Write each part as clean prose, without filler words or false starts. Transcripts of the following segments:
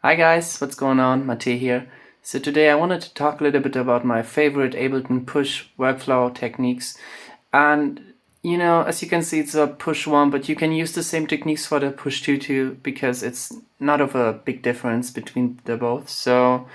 Hi guys, what's going on? Matej here. So today I wanted to talk a little bit about my favorite Ableton push workflow techniques. And as you can see, it's a push one, but you can use the same techniques for the push two too, because it's not of a big difference between the both. So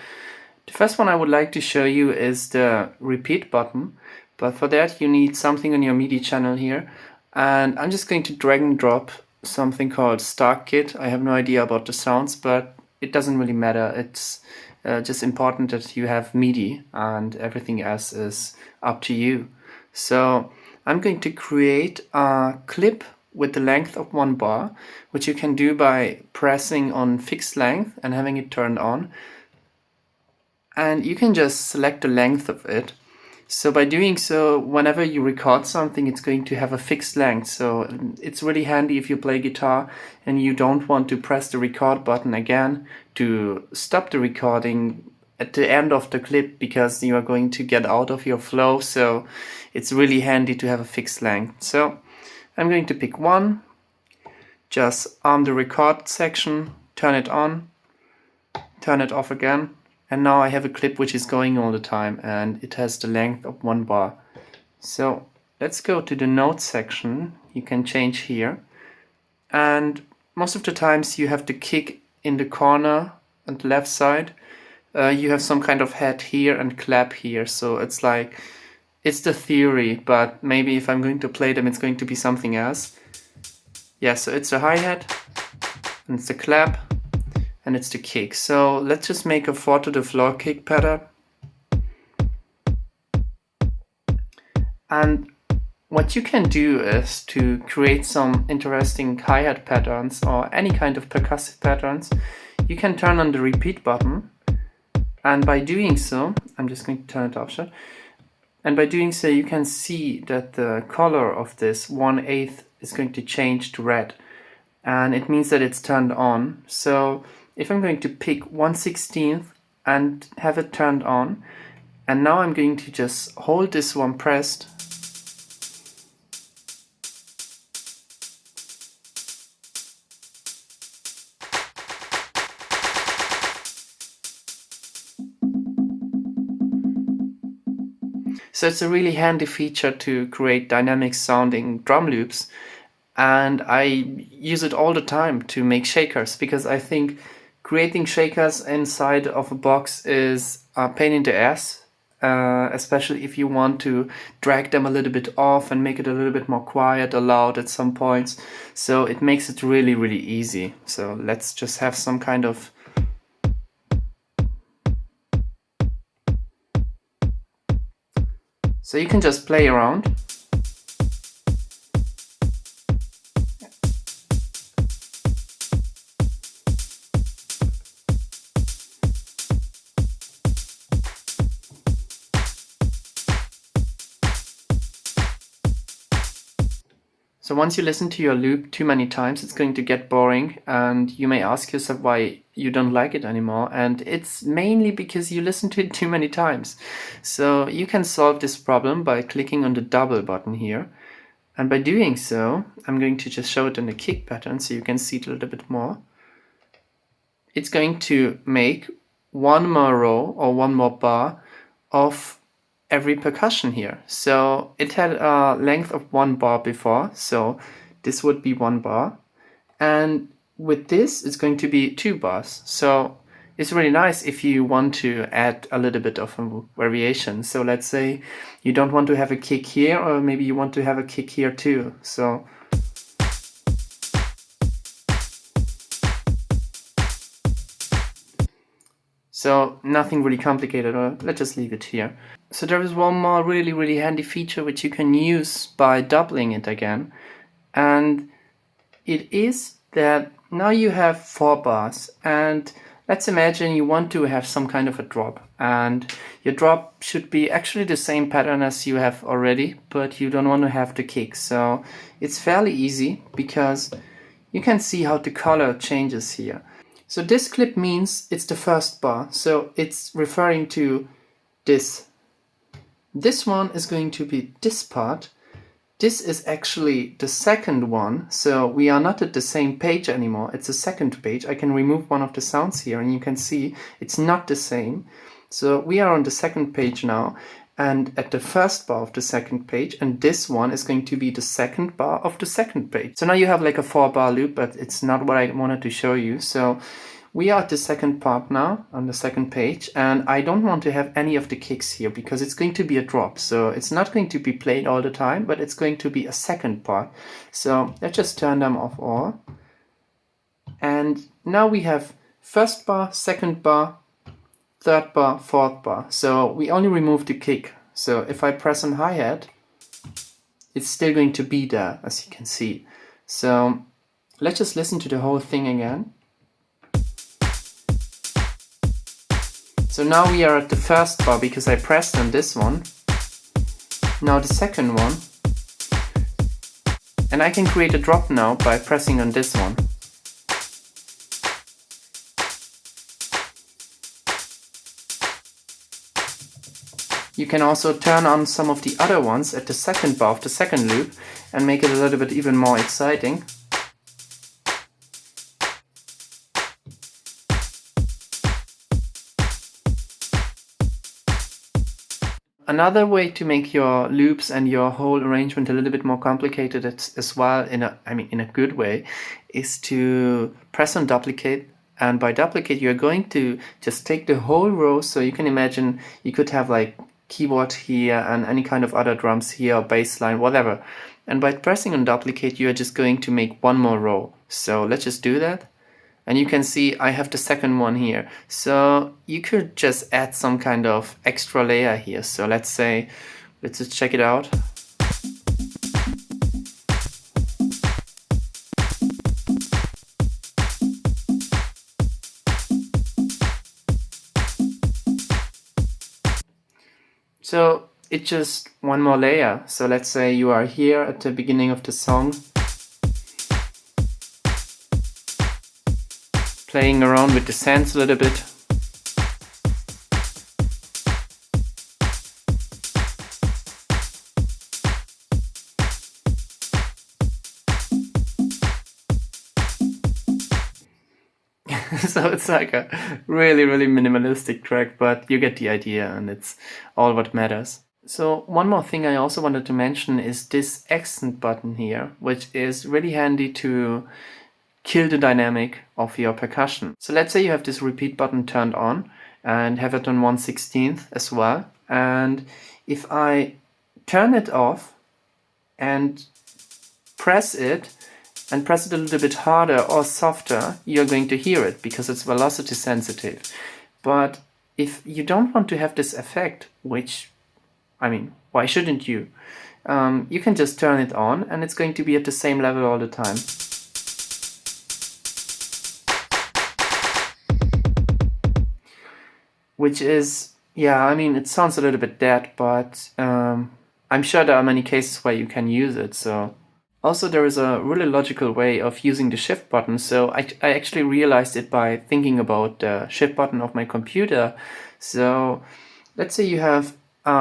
the first one I would like to show you is the repeat button. But for that you need something on your MIDI channel here. And I'm just going to drag and drop something called Start Kit. I have no idea about the sounds, but it doesn't really matter. It's just important that you have MIDI and everything else is up to you. So I'm going to create a clip with the length of 1 bar, which you can do by pressing on fixed length and having it turned on. And you can just select the length of it. So by doing so, whenever you record something, it's going to have a fixed length. So it's really handy if you play guitar and you don't want to press the record button again to stop the recording at the end of the clip, because you are going to get out of your flow. So it's really handy to have a fixed length. So I'm going to pick one, just arm the record section, turn it on, turn it off again. And now I have a clip which is going all the time and it has the length of 1 bar. So let's go to the notes section. You can change here. And most of the times you have the kick in the corner on the left side. You have some kind of head here and clap here. So it's like, it's the theory, but maybe if I'm going to play them, it's going to be something else. Yeah, so it's the hi-hat and it's the clap. And it's the kick. So let's just make a 4 to the floor kick pattern. And what you can do is to create some interesting hi-hat patterns or any kind of percussive patterns. You can turn on the repeat button. And by doing so, I'm just going to turn it off. And by doing so, you can see that the color of this 1/8 is going to change to red. And it means that it's turned on. So if I'm going to pick 1/16 and have it turned on, and now I'm going to just hold this one pressed, so it's a really handy feature to create dynamic sounding drum loops. And I use it all the time to make shakers, because I think creating shakers inside of a box is a pain in the ass, especially if you want to drag them a little bit off and make it a little bit more quiet or loud at some points. So it makes it really, really easy. So let's just have some kind of... So you can just play around. So once you listen to your loop too many times, it's going to get boring, and you may ask yourself why you don't like it anymore. And it's mainly because you listen to it too many times. So you can solve this problem by clicking on the double button here. And by doing so, I'm going to just show it in the kick pattern so you can see it a little bit more. It's going to make one more row or one more bar of every percussion here. So it had a length of 1 bar before, so this would be 1 bar. And with this, it's going to be 2 bars. So it's really nice if you want to add a little bit of a variation. So let's say you don't want to have a kick here, or maybe you want to have a kick here too. So nothing really complicated, or let's just leave it here. So there is one more really, really handy feature which you can use by doubling it again. And it is that now you have 4 bars, and let's imagine you want to have some kind of a drop, and your drop should be actually the same pattern as you have already, but you don't want to have the kick. So it's fairly easy, because you can see how the color changes here. So this clip means it's the first bar, so it's referring to this. This one is going to be this part. this is actually the second one, so we are not at the same page anymore. It's a second page. I can remove one of the sounds here and you can see it's not the same. So we are on the second page now and at the first bar of the second page, and this one is going to be the second bar of the second page. So now you have like a 4-bar loop, but it's not what I wanted to show you. So we are at the second part now on the second page, and I don't want to have any of the kicks here because it's going to be a drop. So it's not going to be played all the time, but it's going to be a second part. So let's just turn them off all. And now we have first bar, second bar, third bar, fourth bar. So we only remove the kick. So if I press on hi-hat, it's still going to be there, as you can see. So let's just listen to the whole thing again. So now we are at the first bar because I pressed on this one. Now the second one. And I can create a drop now by pressing on this one. You can also turn on some of the other ones at the second bar of the second loop and make it a little bit even more exciting. Another way to make your loops and your whole arrangement a little bit more complicated as well, in a good way, is to press on duplicate. And by duplicate, you're going to just take the whole row. So you can imagine you could have like keyboard here and any kind of other drums here, or bass line, whatever. And by pressing on duplicate, you are just going to make one more row. So let's just do that. And you can see I have the second one here. So you could just add some kind of extra layer here. So let's just check it out. So it's just one more layer. So let's say you are here at the beginning of the song, playing around with the sands a little bit. So it's like a really, really minimalistic track, but you get the idea and it's all what matters. So one more thing I also wanted to mention is this accent button here, which is really handy to kill the dynamic of your percussion. So let's say you have this repeat button turned on and have it on 1/16 as well. And if I turn it off and press it a little bit harder or softer, you're going to hear it because it's velocity sensitive. But if you don't want to have this effect, which, why shouldn't you? You can just turn it on and it's going to be at the same level all the time. Which is, it sounds a little bit dead, but I'm sure there are many cases where you can use it. So also there is a really logical way of using the shift button. So I actually realized it by thinking about the shift button of my computer. So let's say you have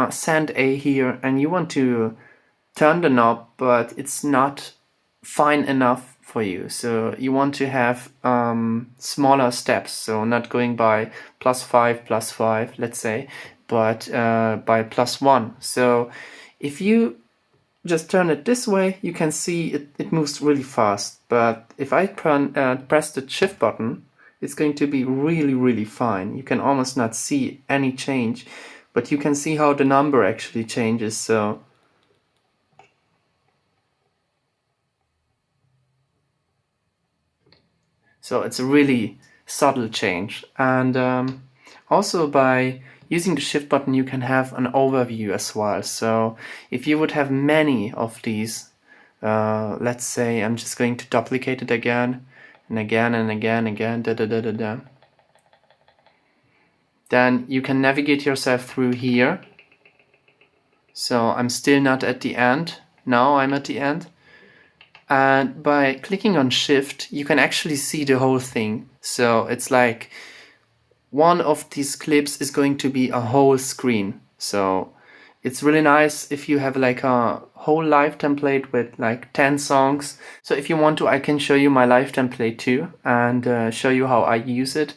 sand A here and you want to turn the knob, but it's not fine enough for you. So you want to have smaller steps, so not going by +5, let's say, but by +1. So if you just turn it this way, you can see it moves really fast. But if I press the shift button, it's going to be really, really fine. You can almost not see any change, but you can see how the number actually changes. So it's a really subtle change. And also by using the shift button, you can have an overview as well. So if you would have many of these, let's say I'm just going to duplicate it again and again and again, then you can navigate yourself through here. So I'm still not at the end. Now I'm at the end. And by clicking on shift, you can actually see the whole thing. So it's like one of these clips is going to be a whole screen. So It's really nice if you have like a whole live template with like 10 songs. So if you want to, I can show you my live template too, and show you how I use it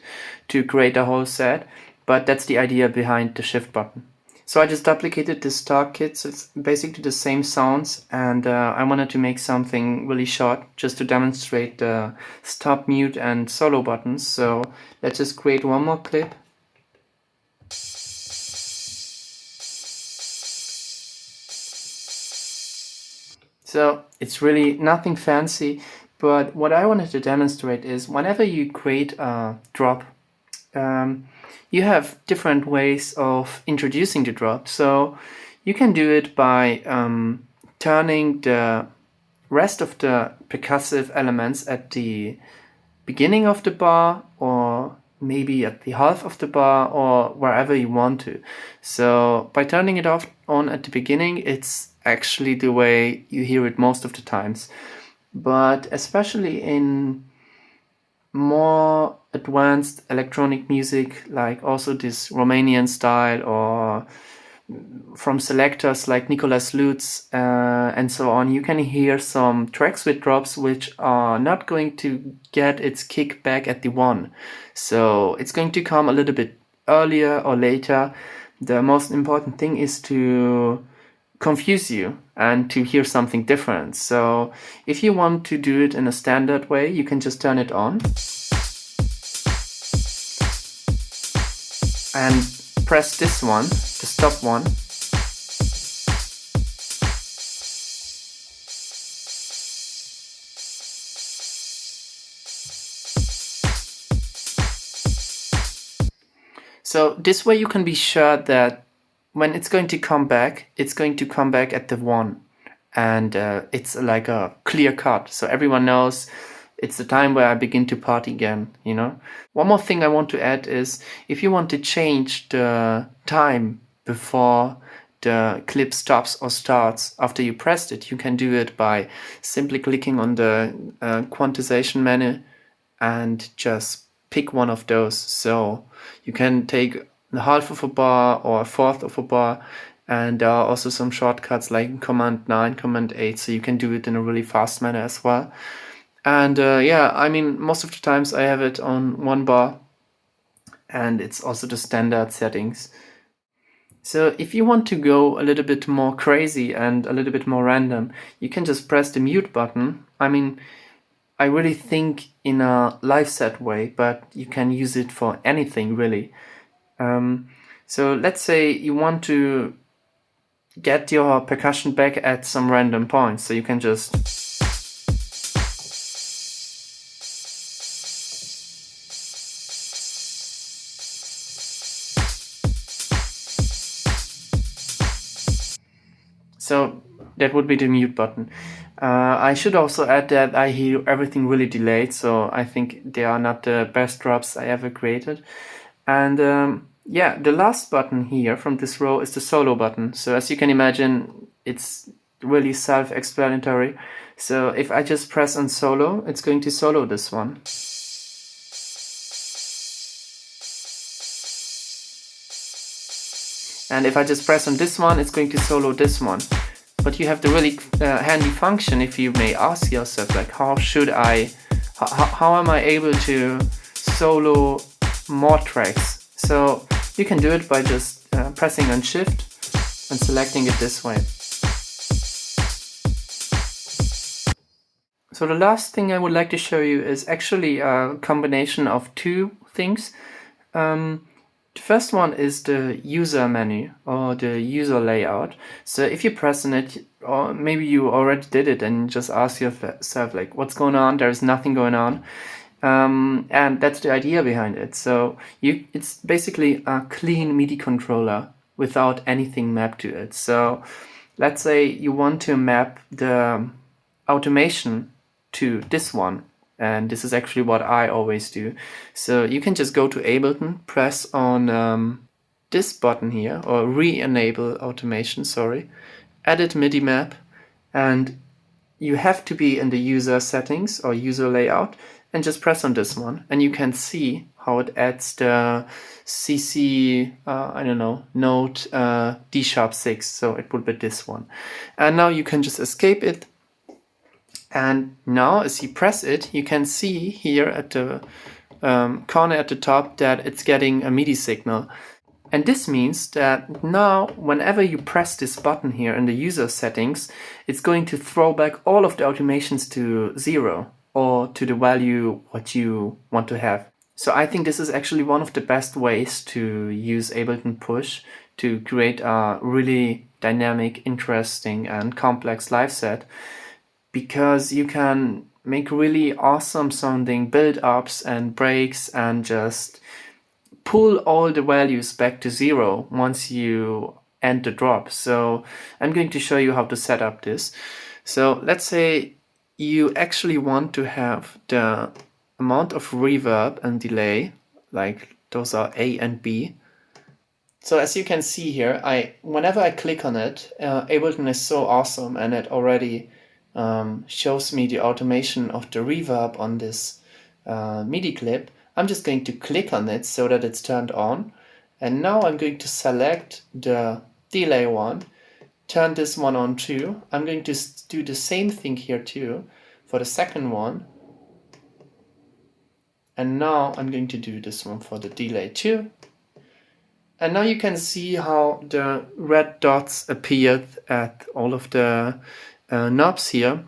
to create a whole set. But that's the idea behind the shift button. So I just duplicated this stock kit, so it's basically the same sounds, and I wanted to make something really short just to demonstrate the stop, mute and solo buttons. So let's just create one more clip. So it's really nothing fancy, but what I wanted to demonstrate is whenever you create a drop, you have different ways of introducing the drop. So you can do it by turning the rest of the percussive elements at the beginning of the bar, or maybe at the half of the bar, or wherever you want to. So by turning it on at the beginning, it's actually the way you hear it most of the times. But especially in more advanced electronic music, like also this Romanian style, or from selectors like Nicolas Lutz and so on, you can hear some tracks with drops which are not going to get its kick back at the one. So it's going to come a little bit earlier or later. The most important thing is to confuse you and to hear something different. So if you want to do it in a standard way, you can just turn it on and press this one, the stop one. So this way you can be sure that when it's going to come back at the one, and it's like a clear cut. So everyone knows it's the time where I begin to party again, you know? One more thing I want to add is if you want to change the time before the clip stops or starts after you pressed it, you can do it by simply clicking on the quantization menu and just pick one of those. So you can take the half of a bar or a fourth of a bar, and there are also some shortcuts like Command 9, Command 8, so you can do it in a really fast manner as well. And yeah, I mean, most of the times I have it on one bar, and it's also the standard settings. So if you want to go a little bit more crazy and a little bit more random, you can just press the mute button. I mean, I really think in a live set way, but you can use it for anything really. So let's say you want to get your percussion back at some random points, so you can just so that would be the mute button. I should also add that I hear everything really delayed, so I think they are not the best drops I ever created. And yeah, the last button here from this row is the solo button. So as you can imagine, it's really self-explanatory. So if I just press on solo, it's going to solo this one. And if I just press on this one, it's going to solo this one. But you have the really handy function, if you may ask yourself, like how am I able to solo more tracks? So you can do it by just pressing on shift and selecting it this way. So the last thing I would like to show you is actually a combination of two things. The first one is the user menu or the user layout. So if you press on it, or maybe you already did it and just ask yourself like, what's going on? There's nothing going on. And that's the idea behind it. So it's basically a clean MIDI controller without anything mapped to it. So let's say you want to map the automation to this one. And this is actually what I always do. So you can just go to Ableton, press on this button here, or re-enable automation, sorry, edit MIDI map, and you have to be in the user settings or user layout, and just press on this one, and you can see how it adds the CC, I don't know, note D sharp 6, so it would be this one. And now you can just escape it, and now as you press it, you can see here at the corner at the top that it's getting a MIDI signal. And this means that now whenever you press this button here in the user settings, it's going to throw back all of the automations to 0 or to the value what you want to have. So I think this is actually one of the best ways to use Ableton Push to create a really dynamic, interesting and complex live set, because you can make really awesome sounding build-ups and breaks and just pull all the values back to 0 once you end the drop. So I'm going to show you how to set up this. So let's say you actually want to have the amount of reverb and delay, like those are A and B. So as you can see here, whenever I click on it, Ableton is so awesome, and it already shows me the automation of the reverb on this MIDI clip. I'm just going to click on it so that it's turned on, and now I'm going to select the delay one, turn this one on too. I'm going to do the same thing here too for the second one, and now I'm going to do this one for the delay too. And now you can see how the red dots appeared at all of the knobs here.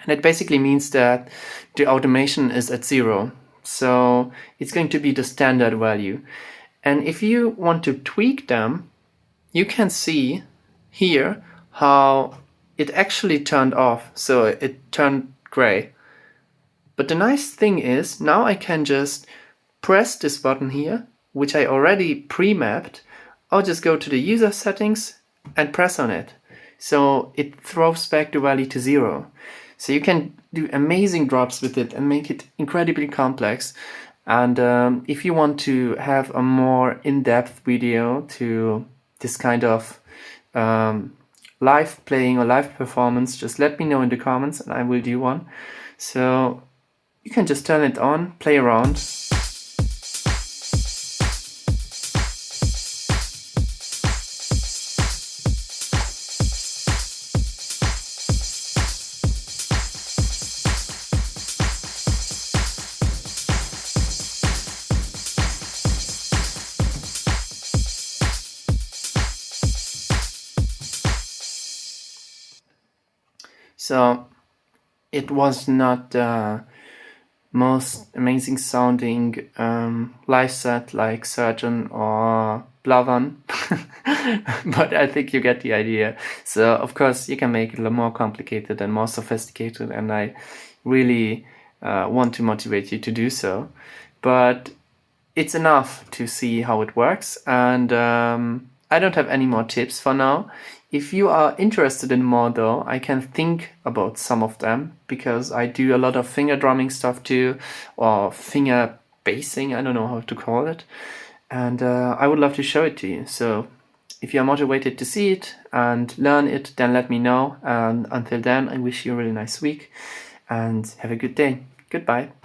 And it basically means that the automation is at 0. So it's going to be the standard value. And if you want to tweak them, you can see here how it actually turned off. So it turned gray. But the nice thing is now I can just press this button here, which I already pre-mapped. I'll just go to the user settings and press on it. So it throws back the value to 0. So you can do amazing drops with it and make it incredibly complex. And if you want to have a more in-depth video to this kind of live playing or live performance, just let me know in the comments and I will do one. So you can just turn it on, play around. So it was not the most amazing sounding live set like Surgeon or Blavan, but I think you get the idea. So of course you can make it a little more complicated and more sophisticated, and I really want to motivate you to do so. But it's enough to see how it works, and I don't have any more tips for now. If you are interested in more though, I can think about some of them, because I do a lot of finger drumming stuff too, or finger bassing, I don't know how to call it, and I would love to show it to you. So if you're motivated to see it and learn it, then let me know, and until then I wish you a really nice week and have a good day. Goodbye.